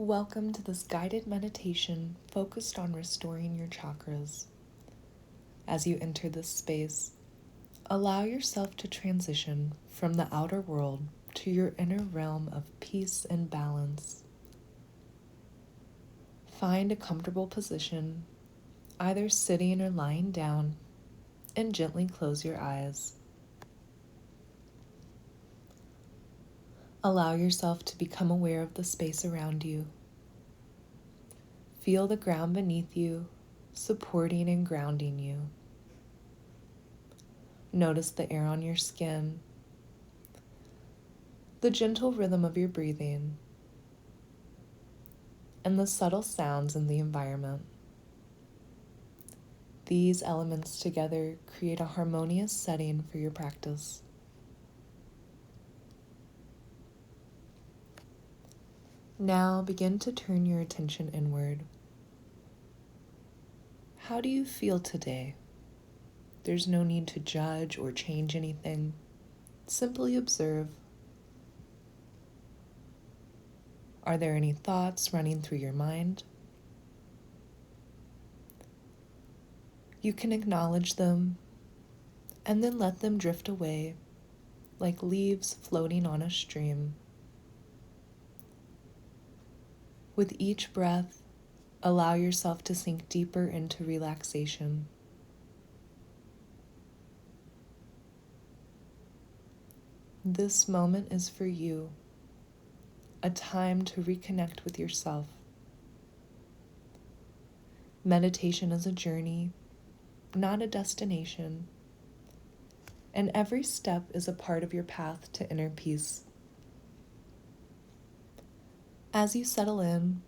Welcome to this guided meditation focused on restoring your chakras. As you enter this space, allow yourself to transition from the outer world to your inner realm of peace and balance. Find a comfortable position, either sitting or lying down, and gently close your eyes. Allow yourself to become aware of the space around you. Feel the ground beneath you, supporting and grounding you. Notice the air on your skin, the gentle rhythm of your breathing, and the subtle sounds in the environment. These elements together create a harmonious setting for your practice. Now begin to turn your attention inward. How do you feel today? There's no need to judge or change anything. Simply observe. Are there any thoughts running through your mind? You can acknowledge them and then let them drift away like leaves floating on a stream. With each breath, allow yourself to sink deeper into relaxation. This moment is for you, a time to reconnect with yourself. Meditation is a journey, not a destination, and every step is a part of your path to inner peace. As you settle in,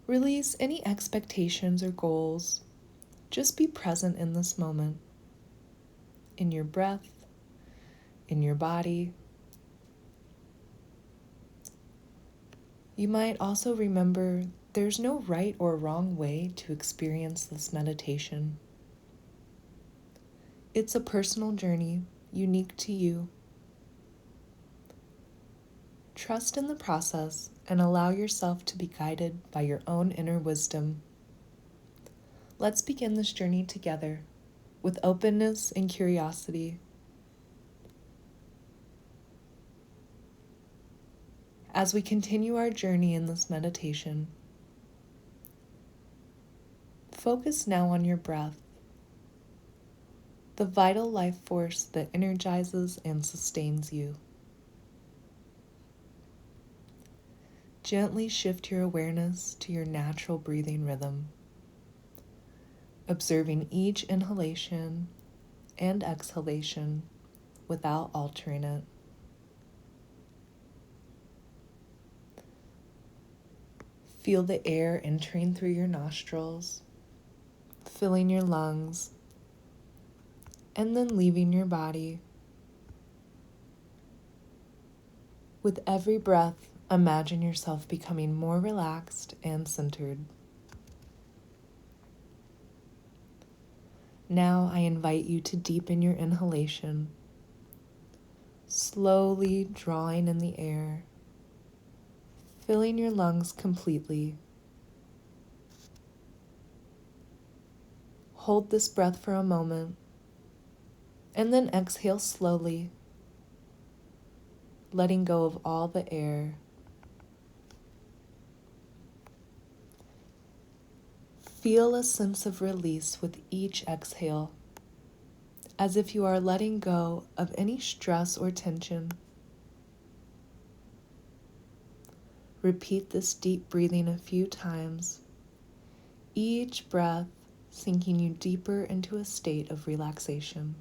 release any expectations or goals. Just be present in this moment, in your breath, in your body. You might also remember there's no right or wrong way to experience this meditation. It's a personal journey, unique to you. Trust in the process and allow yourself to be guided by your own inner wisdom. Let's begin this journey together with openness and curiosity. As we continue our journey in this meditation, focus now on your breath, the vital life force that energizes and sustains you. Gently shift your awareness to your natural breathing rhythm, observing each inhalation and exhalation without altering it. Feel the air entering through your nostrils, filling your lungs, and then leaving your body. With every breath, imagine yourself becoming more relaxed and centered. Now I invite you to deepen your inhalation, slowly drawing in the air, filling your lungs completely. Hold this breath for a moment, and then exhale slowly, letting go of all the air. Feel a sense of release with each exhale, as if you are letting go of any stress or tension. Repeat this deep breathing a few times, each breath sinking you deeper into a state of relaxation.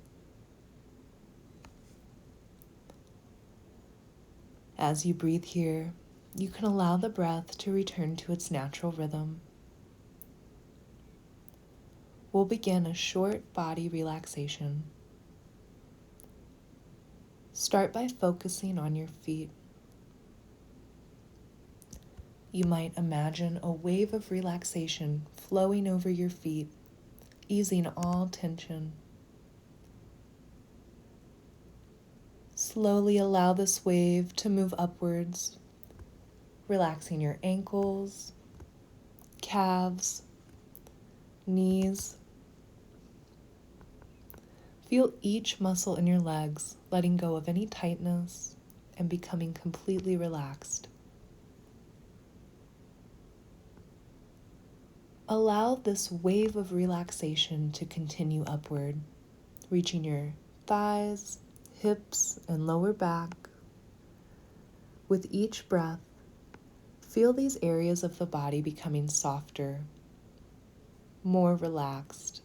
As you breathe here, you can allow the breath to return to its natural rhythm. We'll begin a short body relaxation. Start by focusing on your feet. You might imagine a wave of relaxation flowing over your feet, easing all tension. Slowly allow this wave to move upwards, relaxing your ankles, calves, knees. Feel each muscle in your legs letting go of any tightness and becoming completely relaxed. Allow this wave of relaxation to continue upward, reaching your thighs, hips, and lower back. With each breath, feel these areas of the body becoming softer, more relaxed.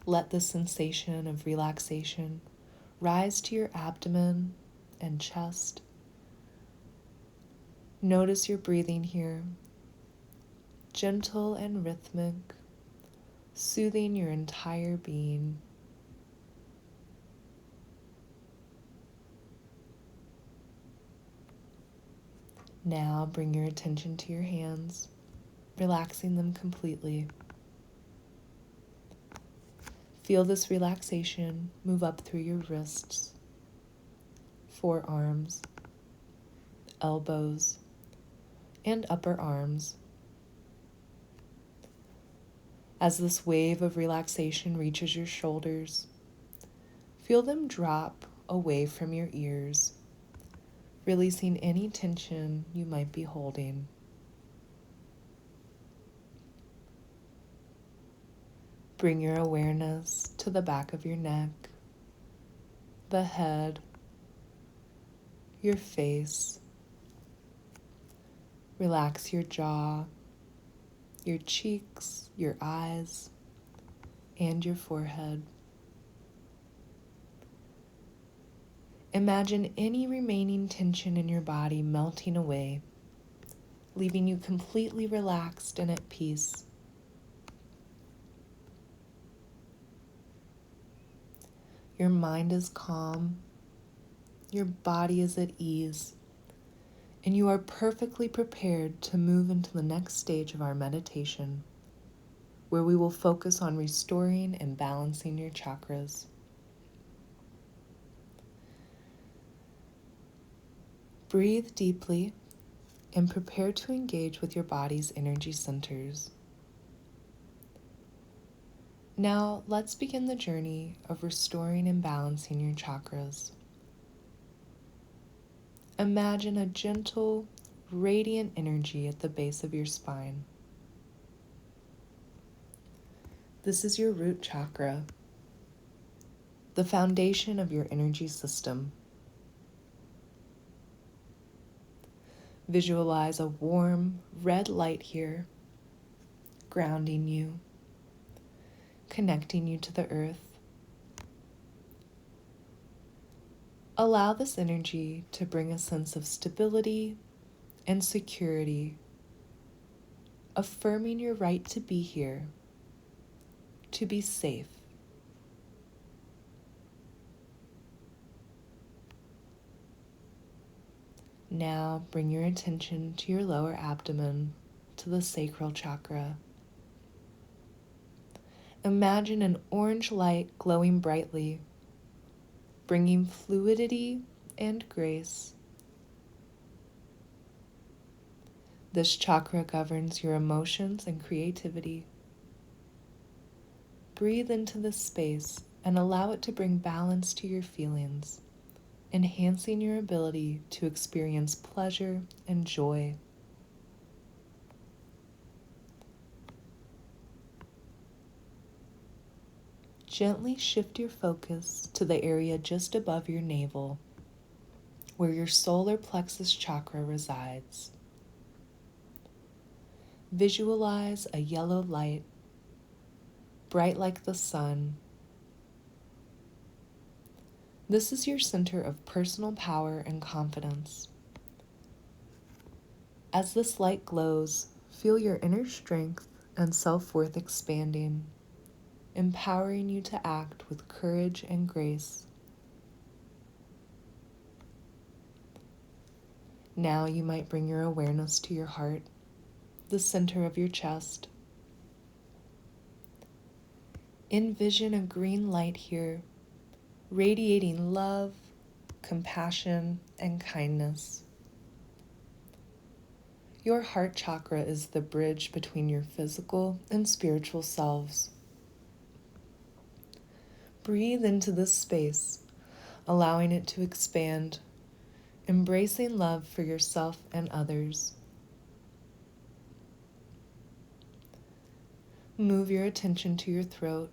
Let the sensation of relaxation rise to your abdomen and chest. Notice your breathing here, gentle and rhythmic, soothing your entire being. Now bring your attention to your hands, relaxing them completely. Feel this relaxation move up through your wrists, forearms, elbows, and upper arms. As this wave of relaxation reaches your shoulders, feel them drop away from your ears, releasing any tension you might be holding. Bring your awareness to the back of your neck, the head, your face. Relax your jaw, your cheeks, your eyes, and your forehead. Imagine any remaining tension in your body melting away, leaving you completely relaxed and at peace. Your mind is calm, your body is at ease, and you are perfectly prepared to move into the next stage of our meditation, where we will focus on restoring and balancing your chakras. Breathe deeply and prepare to engage with your body's energy centers. Now, let's begin the journey of restoring and balancing your chakras. Imagine a gentle, radiant energy at the base of your spine. This is your root chakra, the foundation of your energy system. Visualize a warm, red light here, grounding you, connecting you to the earth. Allow this energy to bring a sense of stability and security, affirming your right to be here, to be safe. Now bring your attention to your lower abdomen, to the sacral chakra. Imagine an orange light glowing brightly, bringing fluidity and grace. This chakra governs your emotions and creativity. Breathe into this space and allow it to bring balance to your feelings, enhancing your ability to experience pleasure and joy. Gently shift your focus to the area just above your navel, where your solar plexus chakra resides. Visualize a yellow light, bright like the sun. This is your center of personal power and confidence. As this light glows, feel your inner strength and self-worth expanding, empowering you to act with courage and grace. Now you might bring your awareness to your heart, the center of your chest. Envision a green light here, radiating love, compassion, and kindness. Your heart chakra is the bridge between your physical and spiritual selves. Breathe into this space, allowing it to expand, embracing love for yourself and others. Move your attention to your throat,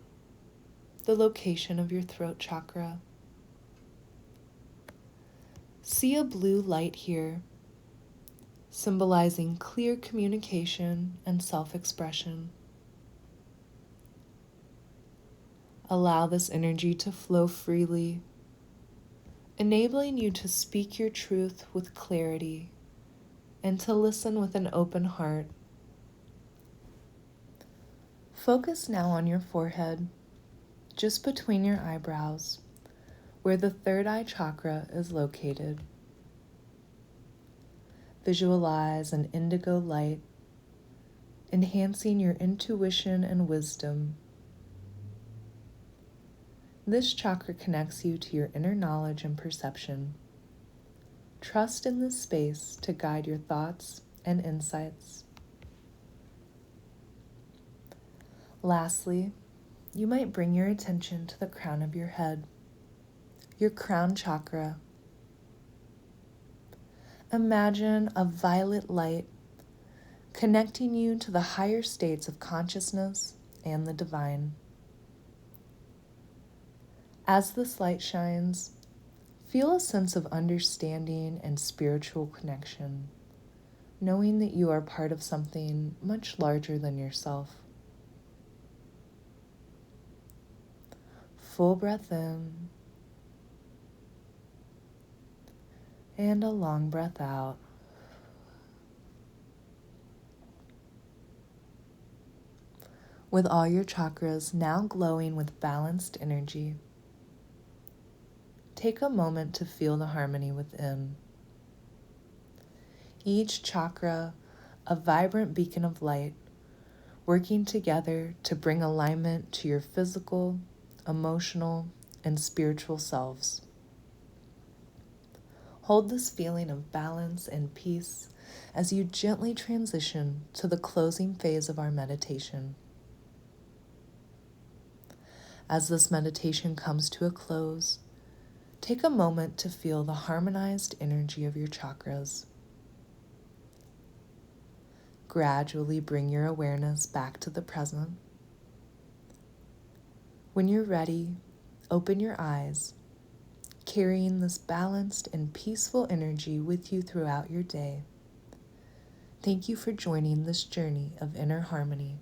the location of your throat chakra. See a blue light here, symbolizing clear communication and self-expression. Allow this energy to flow freely, enabling you to speak your truth with clarity and to listen with an open heart. Focus now on your forehead, just between your eyebrows, where the third eye chakra is located. Visualize an indigo light, enhancing your intuition and wisdom. This chakra connects you to your inner knowledge and perception. Trust in this space to guide your thoughts and insights. Lastly, you might bring your attention to the crown of your head, your crown chakra. Imagine a violet light connecting you to the higher states of consciousness and the divine. As this light shines, feel a sense of understanding and spiritual connection, knowing that you are part of something much larger than yourself. Full breath in and a long breath out. With all your chakras now glowing with balanced energy, take a moment to feel the harmony within. Each chakra, a vibrant beacon of light, working together to bring alignment to your physical, emotional, and spiritual selves. Hold this feeling of balance and peace as you gently transition to the closing phase of our meditation. As this meditation comes to a close, take a moment to feel the harmonized energy of your chakras. Gradually bring your awareness back to the present. When you're ready, open your eyes, carrying this balanced and peaceful energy with you throughout your day. Thank you for joining this journey of inner harmony.